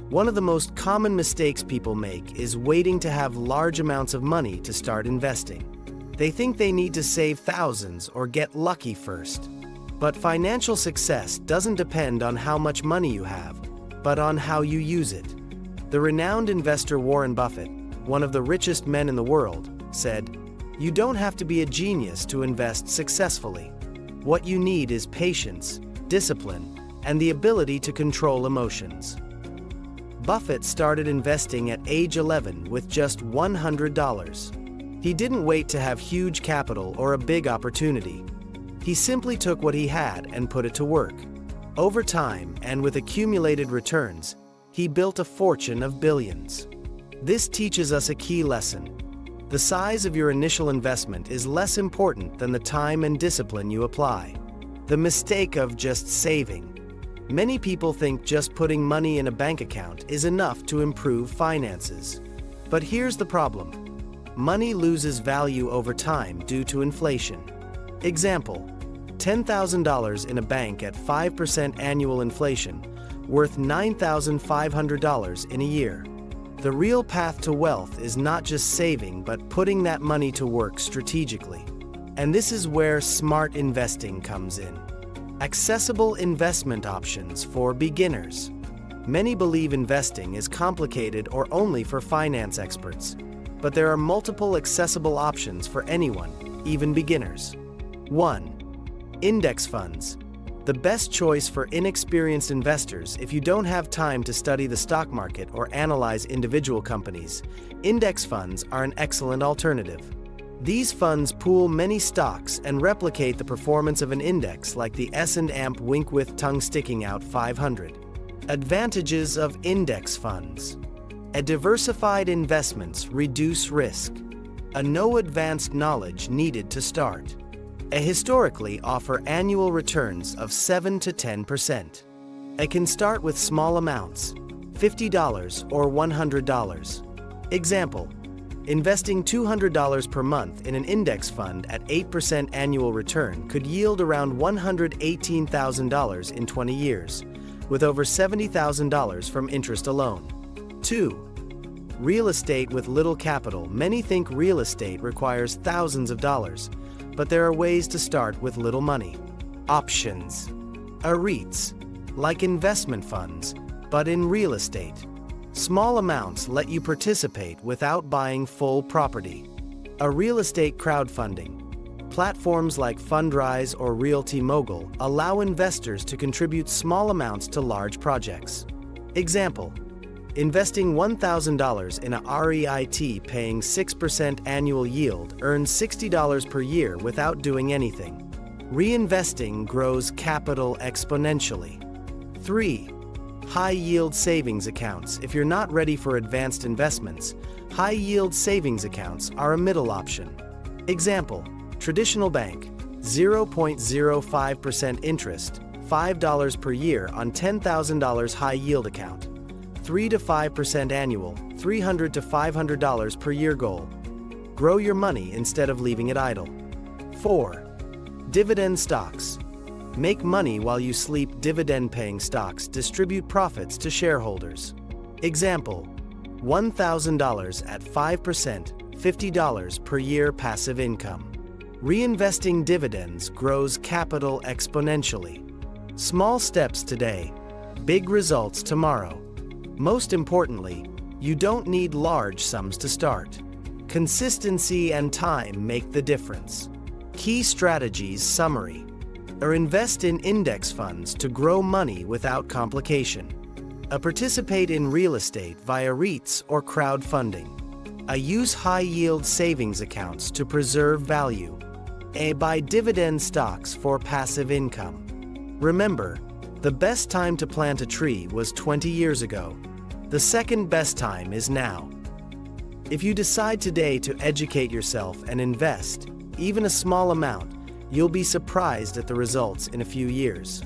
One of the most common mistakes people make is waiting to have large amounts of money to start investing. They think they need to save thousands or get lucky first. But financial success doesn't depend on how much money you have, but on how you use it. The renowned investor Warren Buffett, one of the richest men in the world, said, "You don't have to be a genius to invest successfully. What you need is patience, discipline, and the ability to control emotions." Buffett started investing at age 11 with just $100. He didn't wait to have huge capital or a big opportunity. He simply took what he had and put it to work. Over time, and with accumulated returns, he built a fortune of billions. This teaches us a key lesson. The size of your initial investment is less important than the time and discipline you apply. The mistake of just saving. Many people think just putting money in a bank account is enough to improve finances. But here's the problem. Money loses value over time due to inflation. Example, $10,000 in a bank at 5% annual inflation, worth $9,500 in a year. The real path to wealth is not just saving, but putting that money to work strategically. And this is where smart investing comes in. Accessible investment options for beginners. Many believe investing is complicated or only for finance experts. But there are multiple accessible options for anyone, even beginners. 1. Index funds. The best choice for inexperienced investors if you don't have time to study the stock market or analyze individual companies. Index funds are an excellent alternative. These funds pool many stocks and replicate the performance of an index like the S&P Wink with tongue sticking out 500. Advantages of index funds. A diversified investments reduce risk. A no advanced knowledge needed to start. A historically offer annual returns of 7 to 10%. I can start with small amounts, $50 or $100. Example, investing $200 per month in an index fund at 8% annual return could yield around $118,000 in 20 years, with over $70,000 from interest alone. 2. Real estate with little capital. Many think real estate requires thousands of dollars, but there are ways to start with little money. Options. REITs, like investment funds, but in real estate. Small amounts let you participate without buying full property. A real estate crowdfunding. Platforms like Fundrise or Realty Mogul allow investors to contribute small amounts to large projects. Example, investing $1,000 in a REIT paying 6% annual yield earns $60 per year without doing anything. Reinvesting grows capital exponentially. 3. High-yield savings accounts. If you're not ready for advanced investments, high-yield savings accounts are a middle option. Example, traditional bank, 0.05% interest, $5 per year on $10,000 high-yield account. 3 to 5% annual, $300 to $500 per year goal. Grow your money instead of leaving it idle. 4. Dividend stocks. Make money while you sleep. Dividend-paying stocks distribute profits to shareholders. Example, $1,000 at 5%, $50 per year passive income. Reinvesting dividends grows capital exponentially. Small steps today, big results tomorrow. Most importantly, you don't need large sums to start. Consistency and time make the difference. Key strategies summary. Or invest in index funds to grow money without complication. Participate in real estate via REITs or crowdfunding. Use high-yield savings accounts to preserve value. Buy dividend stocks for passive income. Remember, the best time to plant a tree was 20 years ago. The second best time is now. If you decide today to educate yourself and invest, even a small amount, you'll be surprised at the results in a few years.